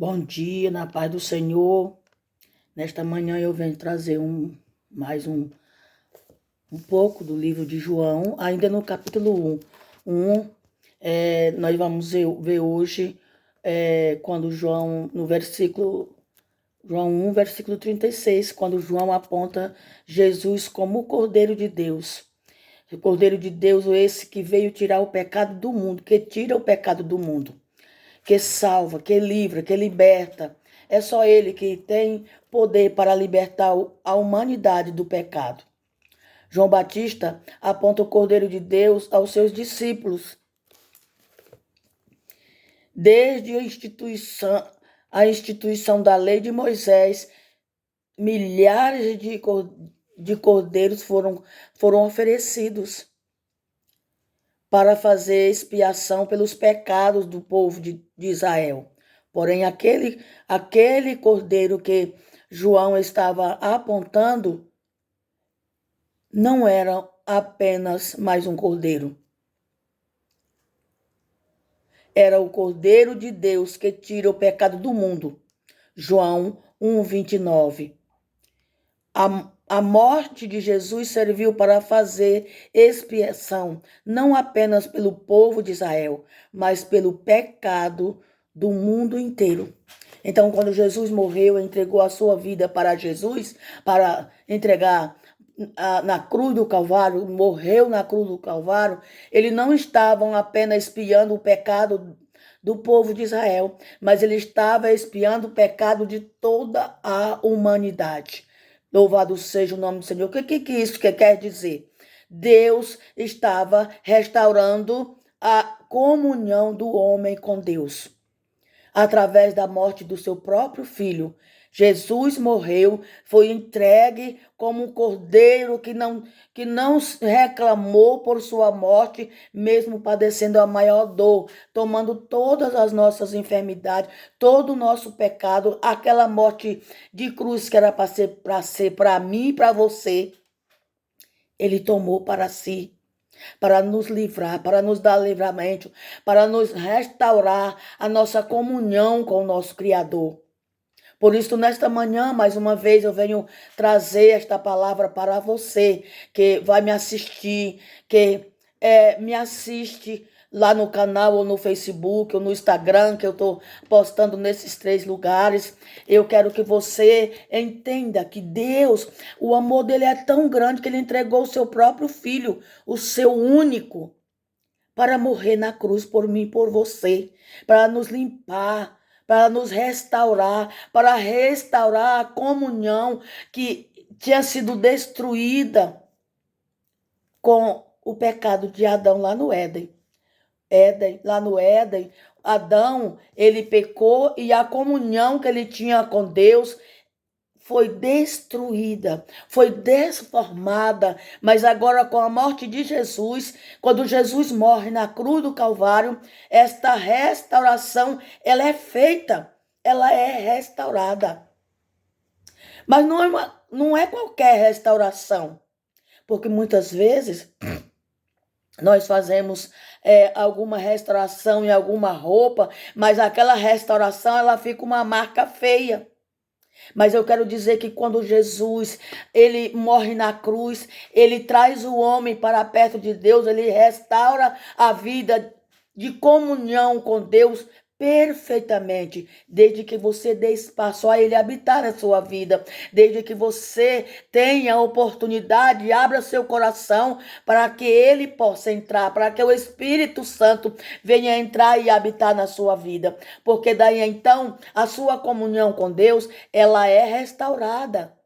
Bom dia, na paz do Senhor. Nesta manhã eu venho trazer mais um pouco do livro de João, ainda no capítulo 1. Nós vamos ver hoje, quando João, no João 1, versículo 36, quando João aponta Jesus como o Cordeiro de Deus. O Cordeiro de Deus, esse que veio tirar o pecado do mundo, que tira o pecado do mundo, que salva, que livra, que liberta. É só Ele que tem poder para libertar a humanidade do pecado. João Batista aponta o Cordeiro de Deus aos seus discípulos. Desde a instituição da lei de Moisés, milhares de cordeiros foram oferecidos para fazer expiação pelos pecados do povo de Israel. Porém, aquele cordeiro que João estava apontando não era apenas mais um cordeiro. Era o Cordeiro de Deus que tira o pecado do mundo. João 1:29. A morte de Jesus serviu para fazer expiação, não apenas pelo povo de Israel, mas pelo pecado do mundo inteiro. Então, quando Jesus morreu, entregou a sua vida para Jesus, para entregar na cruz do Calvário, morreu na cruz do Calvário, ele não estava apenas expiando o pecado do povo de Israel, mas ele estava expiando o pecado de toda a humanidade. Louvado seja o nome do Senhor. O que isso quer dizer? Deus estava restaurando a comunhão do homem com Deus. Através da morte do seu próprio filho, Jesus morreu, foi entregue como um cordeiro que não reclamou por sua morte, mesmo padecendo a maior dor, tomando todas as nossas enfermidades, todo o nosso pecado, aquela morte de cruz que era para ser para mim e para você, ele tomou para si, para nos livrar, para nos dar livramento, para nos restaurar a nossa comunhão com o nosso Criador. Por isso, nesta manhã, mais uma vez, eu venho trazer esta palavra para você, que vai me assistir, que me assiste lá no canal, ou no Facebook, ou no Instagram, que eu estou postando nesses 3 lugares. Eu quero que você entenda que Deus, o amor dele é tão grande que ele entregou o seu próprio filho, o seu único, para morrer na cruz por mim e por você, para nos limpar, para nos restaurar, para restaurar a comunhão que tinha sido destruída com o pecado de Adão lá no Éden. Lá no Éden, Adão, ele pecou e a comunhão que ele tinha com Deus foi destruída, foi desformada, mas agora com a morte de Jesus, quando Jesus morre na cruz do Calvário, esta restauração, ela é feita, ela é restaurada. Mas não é qualquer restauração, porque muitas vezes nós fazemos alguma restauração em alguma roupa, mas aquela restauração ela fica uma marca feia. Mas eu quero dizer que quando Jesus, ele morre na cruz, ele traz o homem para perto de Deus, ele restaura a vida de comunhão com Deus perfeitamente, desde que você dê espaço a ele habitar na sua vida, desde que você tenha a oportunidade, abra seu coração para que ele possa entrar, para que o Espírito Santo venha entrar e habitar na sua vida, porque daí então a sua comunhão com Deus, ela é restaurada.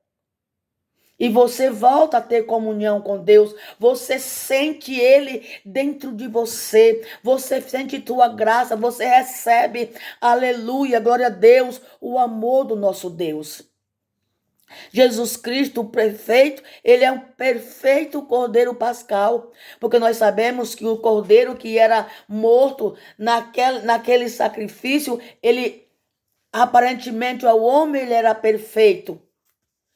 E você volta a ter comunhão com Deus, você sente Ele dentro de você, você sente tua graça, você recebe, aleluia, glória a Deus, o amor do nosso Deus. Jesus Cristo, o perfeito, ele é um perfeito cordeiro pascal, porque nós sabemos que o cordeiro que era morto naquele sacrifício, ele aparentemente ao homem ele era perfeito.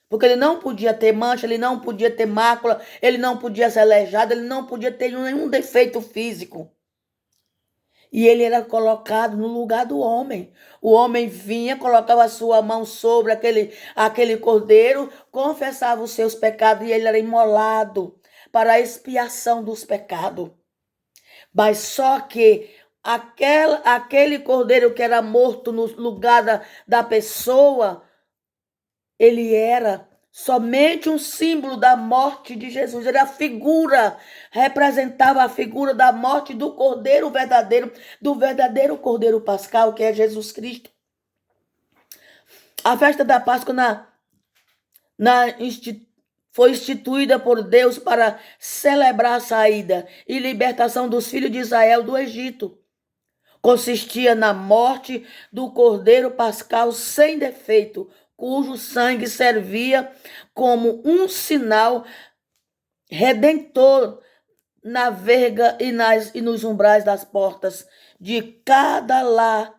Porque ele não podia ter mancha, ele não podia ter mácula, ele não podia ser aleijado, ele não podia ter nenhum defeito físico. E ele era colocado no lugar do homem. O homem vinha, colocava a sua mão sobre aquele cordeiro, confessava os seus pecados e ele era imolado para a expiação dos pecados. Mas só que aquele cordeiro que era morto no lugar da pessoa, ele era somente um símbolo da morte de Jesus. Era a figura, representava a figura da morte do cordeiro verdadeiro, do verdadeiro cordeiro pascal, que é Jesus Cristo. A festa da Páscoa foi instituída por Deus para celebrar a saída e libertação dos filhos de Israel do Egito. Consistia na morte do cordeiro pascal sem defeito, cujo sangue servia como um sinal redentor na verga e nos umbrais das portas de cada lar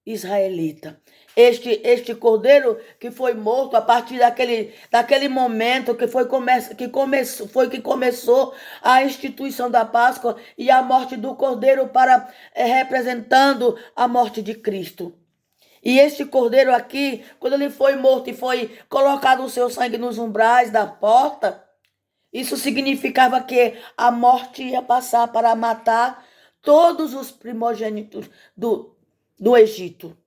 israelita. Este cordeiro que foi morto a partir daquele momento que começou a instituição da Páscoa e a morte do cordeiro representando a morte de Cristo. E este cordeiro aqui, quando ele foi morto e foi colocado o seu sangue nos umbrais da porta, isso significava que a morte ia passar para matar todos os primogênitos do Egito.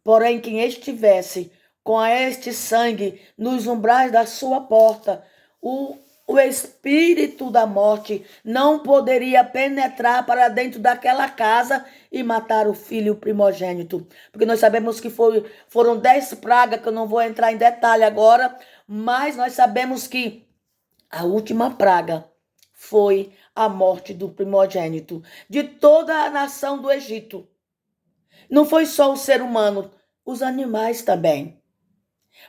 Porém, quem estivesse com este sangue nos umbrais da sua porta, o espírito da morte não poderia penetrar para dentro daquela casa e matar o filho primogênito. Porque nós sabemos que foram 10 pragas, que eu não vou entrar em detalhe agora, mas nós sabemos que a última praga foi a morte do primogênito de toda a nação do Egito. Não foi só o ser humano, os animais também.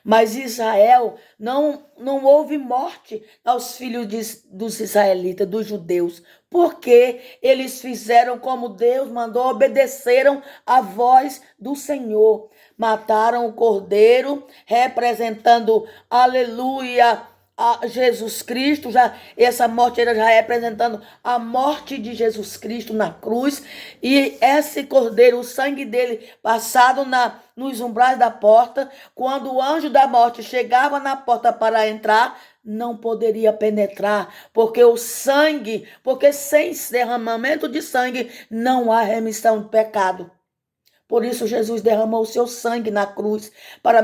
Mas Israel, não houve morte aos filhos dos israelitas, dos judeus, porque eles fizeram como Deus mandou, obedeceram à voz do Senhor. Mataram o cordeiro, representando, aleluia, a Jesus Cristo, essa morte era já representando a morte de Jesus Cristo na cruz, e esse cordeiro, o sangue dele passado nos umbrais da porta, quando o anjo da morte chegava na porta para entrar, não poderia penetrar, porque sem derramamento de sangue não há remissão de pecado. Por isso Jesus derramou o seu sangue na cruz para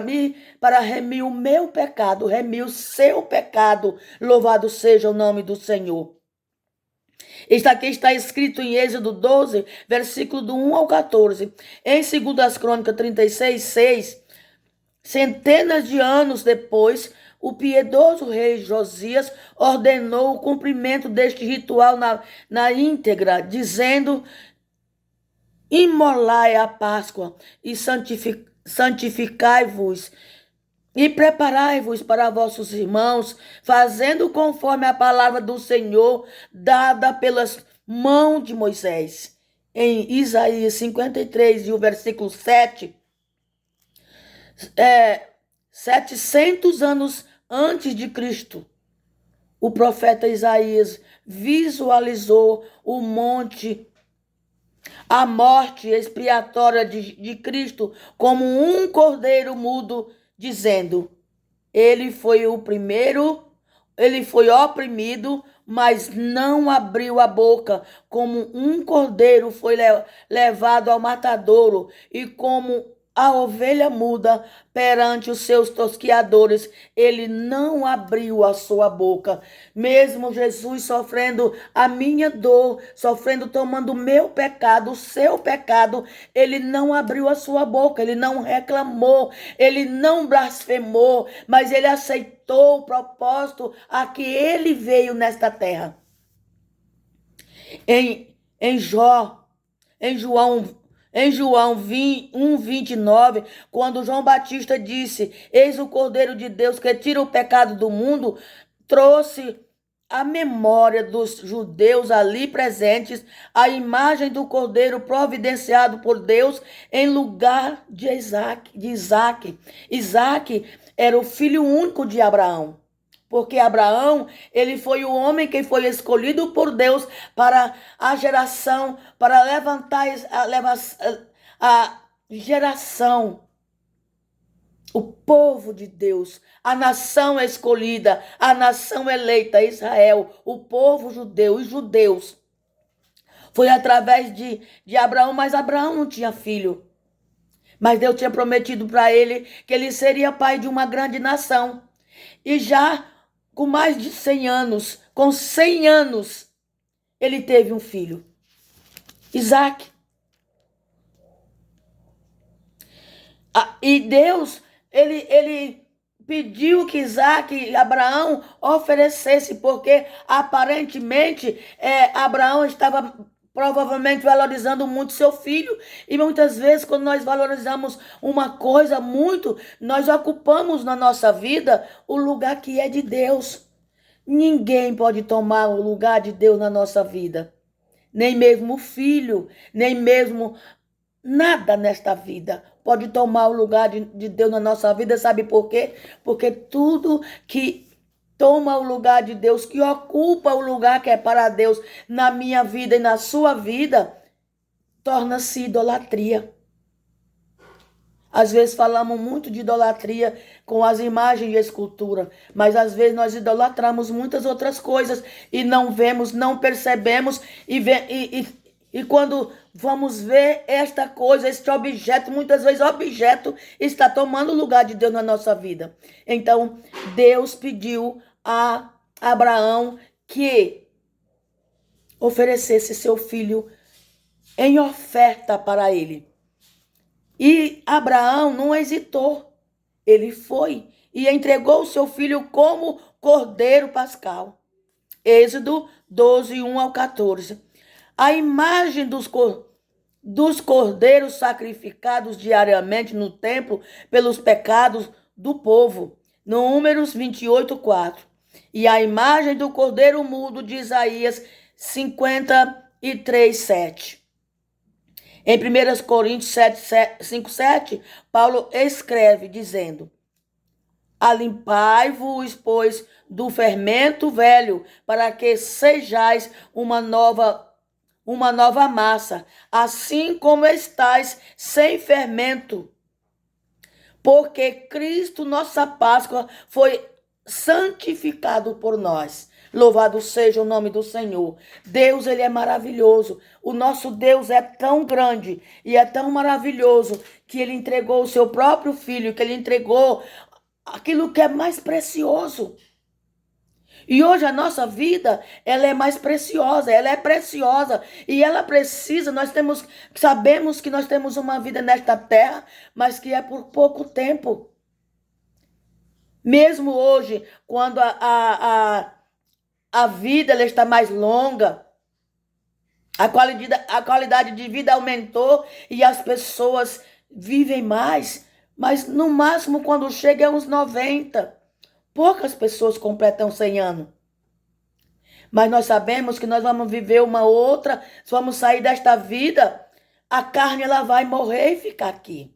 remir o meu pecado, remir o seu pecado. Louvado seja o nome do Senhor. Isso aqui está escrito em Êxodo 12, versículo do 1 ao 14. Em 2 Crônicas 36, 6, centenas de anos depois, o piedoso rei Josias ordenou o cumprimento deste ritual na íntegra, dizendo: imolai a Páscoa e santificai-vos e preparai-vos para vossos irmãos, fazendo conforme a palavra do Senhor dada pelas mãos de Moisés. Em Isaías 53, e o versículo 7, 700 anos antes de Cristo, o profeta Isaías visualizou o monte, a morte expiatória de Cristo, como um cordeiro mudo, dizendo: ele foi oprimido, mas não abriu a boca, como um cordeiro foi levado ao matadouro, e como a ovelha muda perante os seus tosquiadores, ele não abriu a sua boca. Mesmo Jesus sofrendo a minha dor, tomando o meu pecado, o seu pecado, ele não abriu a sua boca, ele não reclamou, ele não blasfemou, mas ele aceitou o propósito a que ele veio nesta terra. Em João 1:29, quando João Batista disse: eis o Cordeiro de Deus que tira o pecado do mundo, trouxe à memória dos judeus ali presentes a imagem do Cordeiro providenciado por Deus em lugar de Isaac. Isaac era o filho único de Abraão. Porque Abraão, ele foi o homem que foi escolhido por Deus para a geração, para levantar a geração, o povo de Deus, a nação escolhida, a nação eleita, Israel, o povo judeu, os judeus. Foi através de Abraão, mas Abraão não tinha filho. Mas Deus tinha prometido para ele que ele seria pai de uma grande nação. E já com mais de 100 anos, com 100 anos, ele teve um filho, Isaac. E Deus, ele pediu que Isaac, Abraão, oferecesse, porque aparentemente Abraão estava provavelmente valorizando muito seu filho. E muitas vezes, quando nós valorizamos uma coisa muito, nós ocupamos na nossa vida o lugar que é de Deus. Ninguém pode tomar o lugar de Deus na nossa vida. Nem mesmo o filho, nem mesmo nada nesta vida pode tomar o lugar de Deus na nossa vida. Sabe por quê? Porque tudo que toma o lugar de Deus, que ocupa o lugar que é para Deus na minha vida e na sua vida, torna-se idolatria. Às vezes falamos muito de idolatria com as imagens de escultura, mas às vezes nós idolatramos muitas outras coisas e não vemos, não percebemos, e quando vamos ver esta coisa, este objeto, muitas vezes o objeto está tomando o lugar de Deus na nossa vida. Então, Deus pediu a Abraão que oferecesse seu filho em oferta para ele. E Abraão não hesitou. Ele foi e entregou o seu filho como cordeiro pascal. Êxodo 12, 1 ao 14. A imagem dos cordeiros sacrificados diariamente no templo pelos pecados do povo. Números 28, 4. E a imagem do cordeiro mudo de Isaías 53, 7. Em 1 Coríntios 5, 7, Paulo escreve dizendo: alimpai-vos, pois, do fermento velho, para que sejais uma nova massa, assim como estáis sem fermento. Porque Cristo, nossa Páscoa, foi santificado por nós. Louvado seja o nome do Senhor. Deus, ele é maravilhoso. O nosso Deus é tão grande e é tão maravilhoso que ele entregou o seu próprio filho, que ele entregou aquilo que é mais precioso. E hoje a nossa vida, ela é mais preciosa, ela é preciosa e ela precisa, sabemos que nós temos uma vida nesta terra, mas que é por pouco tempo. Mesmo hoje, quando a vida ela está mais longa, a qualidade de vida aumentou e as pessoas vivem mais, mas no máximo quando chega uns 90, poucas pessoas completam 100 anos. Mas nós sabemos que nós vamos viver uma outra, vamos sair desta vida, a carne ela vai morrer e ficar aqui.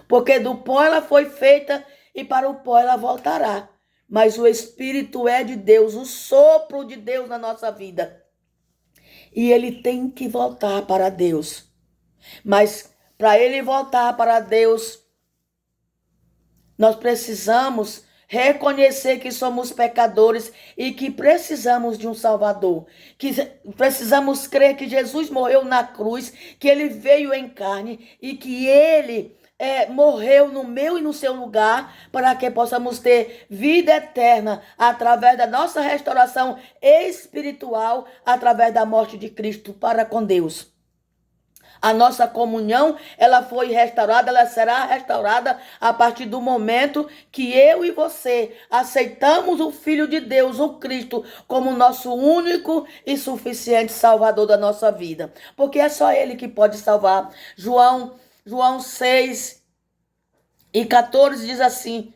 Porque do pó ela foi feita e para o pó ela voltará. Mas o Espírito é de Deus, o sopro de Deus na nossa vida. E ele tem que voltar para Deus. Mas para ele voltar para Deus, nós precisamos reconhecer que somos pecadores e que precisamos de um Salvador. Que precisamos crer que Jesus morreu na cruz, que ele veio em carne e que ele morreu no meu e no seu lugar para que possamos ter vida eterna através da nossa restauração espiritual, através da morte de Cristo para com Deus. A nossa comunhão, ela foi restaurada, ela será restaurada a partir do momento que eu e você aceitamos o Filho de Deus, o Cristo, como nosso único e suficiente Salvador da nossa vida. Porque é só Ele que pode salvar. João 6 e 14 diz assim: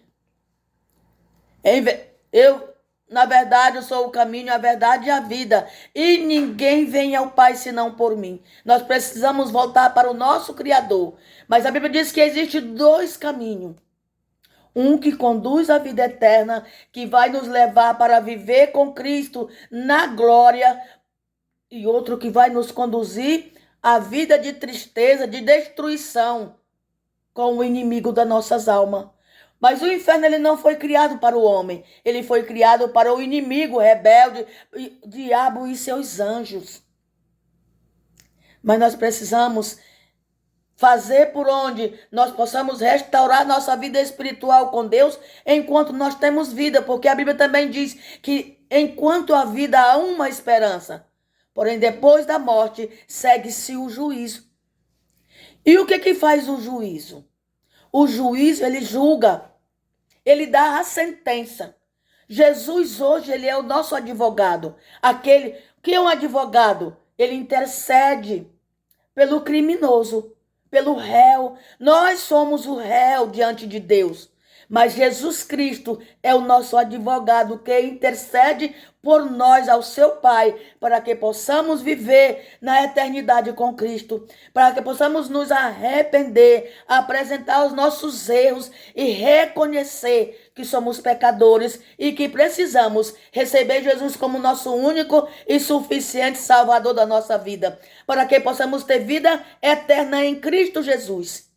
na verdade, eu sou o caminho, a verdade e a vida. E ninguém vem ao Pai senão por mim. Nós precisamos voltar para o nosso Criador. Mas a Bíblia diz que existe 2 caminhos. Um que conduz à vida eterna, que vai nos levar para viver com Cristo na glória, e outro que vai nos conduzir à vida de tristeza, de destruição, com o inimigo das nossas almas. Mas o inferno ele não foi criado para o homem, ele foi criado para o inimigo rebelde, o diabo e seus anjos. Mas nós precisamos fazer por onde nós possamos restaurar nossa vida espiritual com Deus enquanto nós temos vida, porque a Bíblia também diz que enquanto a vida há uma esperança, porém depois da morte segue-se o juízo. E o que faz o juízo? O juízo, ele julga, ele dá a sentença. Jesus hoje, ele é o nosso advogado. Aquele que é um advogado, ele intercede pelo criminoso, pelo réu. Nós somos o réu diante de Deus. Mas Jesus Cristo é o nosso advogado que intercede por nós ao seu Pai, para que possamos viver na eternidade com Cristo, para que possamos nos arrepender, apresentar os nossos erros e reconhecer que somos pecadores e que precisamos receber Jesus como nosso único e suficiente Salvador da nossa vida, para que possamos ter vida eterna em Cristo Jesus.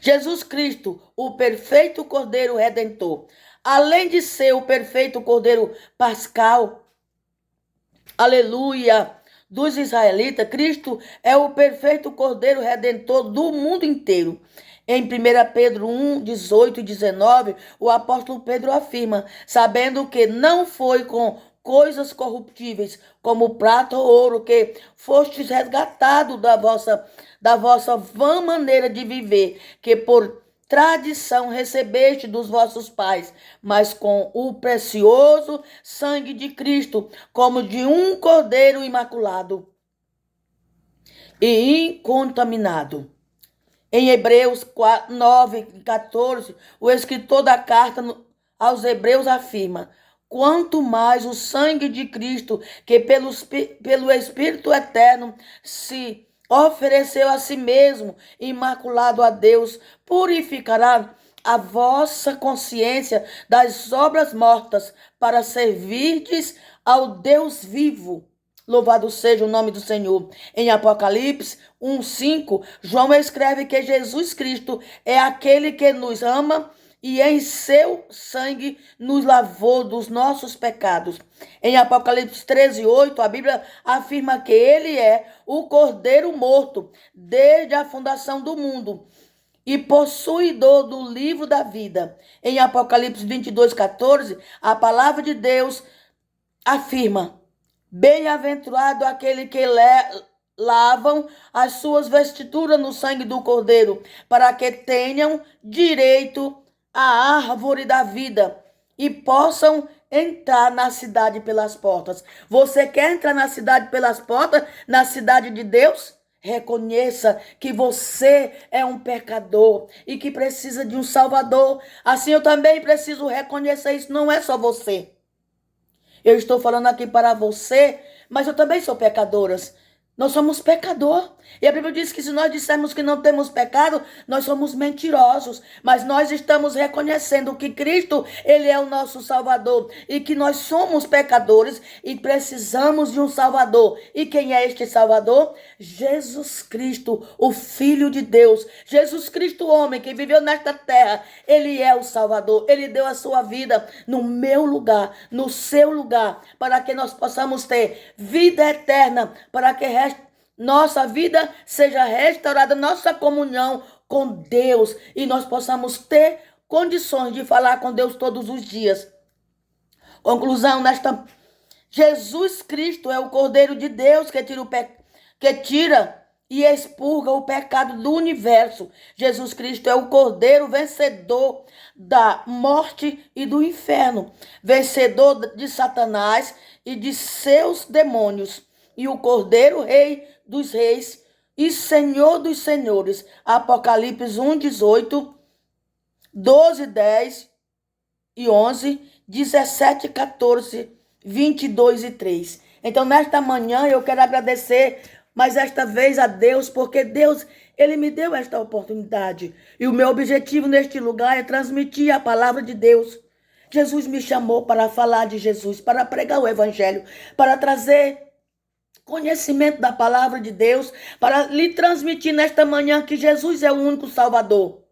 Jesus Cristo, o perfeito Cordeiro Redentor, além de ser o perfeito Cordeiro Pascal, aleluia, dos israelitas, Cristo é o perfeito Cordeiro Redentor do mundo inteiro. Em 1 Pedro 1, 18 e 19, o apóstolo Pedro afirma, sabendo que não foi com coisas corruptíveis, como prata ou ouro, que fostes resgatados da vossa vã maneira de viver, que por tradição recebeste dos vossos pais, mas com o precioso sangue de Cristo, como de um cordeiro imaculado e incontaminado. Em Hebreus 9, 14, o escritor da carta aos Hebreus afirma, quanto mais o sangue de Cristo, que pelo Espírito Eterno se ofereceu a si mesmo, imaculado a Deus, purificará a vossa consciência das obras mortas, para servirdes ao Deus vivo. Louvado seja o nome do Senhor. Em Apocalipse 1:5, João escreve que Jesus Cristo é aquele que nos ama e em seu sangue nos lavou dos nossos pecados. Em Apocalipse 13:8, a Bíblia afirma que ele é o Cordeiro morto desde a fundação do mundo e possuidor do livro da vida. Em Apocalipse 22:14, a palavra de Deus afirma, bem-aventurado aquele que lavam as suas vestiduras no sangue do Cordeiro, para que tenham direito à árvore da vida e possam entrar na cidade pelas portas. Você quer entrar na cidade pelas portas, na cidade de Deus? Reconheça que você é um pecador e que precisa de um Salvador. Assim eu também preciso reconhecer isso, não é só você. Eu estou falando aqui para você, mas eu também sou pecadora. Nós somos pecadores. E a Bíblia diz que se nós dissermos que não temos pecado, nós somos mentirosos. Mas nós estamos reconhecendo que Cristo, ele é o nosso Salvador. E que nós somos pecadores e precisamos de um Salvador. E quem é este Salvador? Jesus Cristo, o Filho de Deus. Jesus Cristo, homem que viveu nesta terra. Ele é o Salvador. Ele deu a sua vida no meu lugar, no seu lugar, para que nós possamos ter vida eterna, para que nossa vida seja restaurada, nossa comunhão com Deus e nós possamos ter condições de falar com Deus todos os dias. Conclusão, Jesus Cristo é o Cordeiro de Deus que tira e expurga o pecado do universo. Jesus Cristo é o Cordeiro vencedor da morte e do inferno, vencedor de Satanás e de seus demônios, e o Cordeiro Rei dos Reis e Senhor dos Senhores. Apocalipse 1:18, 12, 10 e 11, 17, 14, 22 e 3. Então, nesta manhã, eu quero agradecer mais esta vez a Deus, porque Deus, Ele me deu esta oportunidade. E o meu objetivo neste lugar é transmitir a palavra de Deus. Jesus me chamou para falar de Jesus, para pregar o evangelho, para trazer conhecimento da palavra de Deus, para lhe transmitir nesta manhã que Jesus é o único Salvador.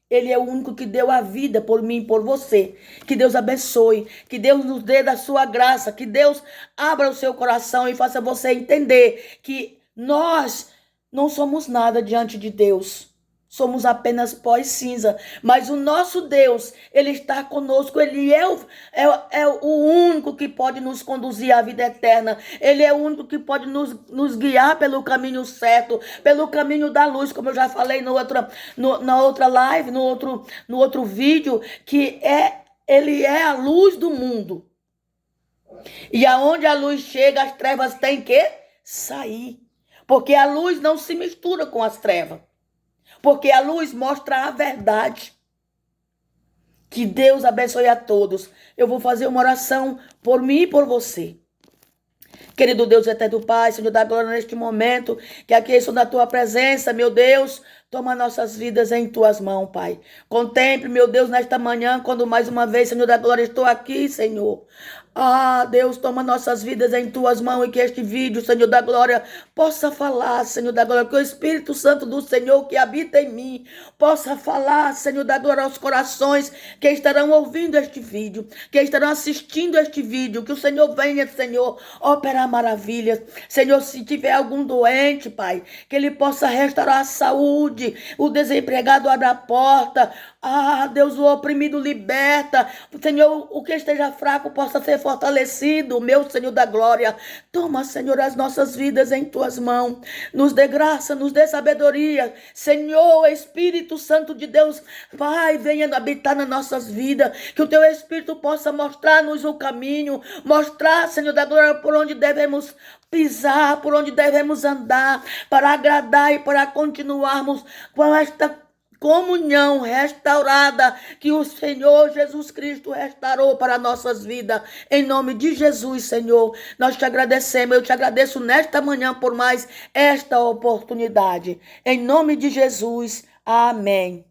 Ele é o único que deu a vida por mim e por você. Que Deus abençoe, que Deus nos dê da sua graça, que Deus abra o seu coração e faça você entender que nós não somos nada diante de Deus. Somos apenas pó e cinza. Mas o nosso Deus, Ele está conosco. Ele é o único que pode nos conduzir à vida eterna. Ele é o único que pode nos guiar pelo caminho certo, pelo caminho da luz, como eu já falei na outra live, no outro vídeo, que Ele é a luz do mundo. E aonde a luz chega, as trevas têm que sair. Porque a luz não se mistura com as trevas. Porque a luz mostra a verdade. Que Deus abençoe a todos. Eu vou fazer uma oração por mim e por você. Querido Deus eterno Pai, Senhor da glória neste momento, que aqui estou na tua presença, meu Deus, toma nossas vidas em tuas mãos, Pai. Contemple, meu Deus, nesta manhã, quando mais uma vez, Senhor da glória, estou aqui, Senhor. Ah, Deus, toma nossas vidas em tuas mãos e que este vídeo, Senhor da glória, possa falar, Senhor da glória, que o Espírito Santo do Senhor que habita em mim possa falar, Senhor da glória, aos corações que estarão ouvindo este vídeo, que estarão assistindo este vídeo, que o Senhor venha, Senhor, operar maravilhas. Senhor, se tiver algum doente, Pai, que ele possa restaurar a saúde, o desempregado abre a porta. Ah, Deus, o oprimido liberta. Senhor, o que esteja fraco possa ser fortalecido, meu Senhor da glória. Toma, Senhor, as nossas vidas em tuas mãos. Nos dê graça, nos dê sabedoria. Senhor, Espírito Santo de Deus, Pai, venha habitar nas nossas vidas. Que o teu Espírito possa mostrar-nos o caminho. Mostrar, Senhor da glória, por onde devemos pisar, por onde devemos andar, para agradar e para continuarmos com esta comunhão restaurada que o Senhor Jesus Cristo restaurou para nossas vidas. Em nome de Jesus, Senhor, nós te agradecemos. Eu te agradeço nesta manhã por mais esta oportunidade. Em nome de Jesus, amém.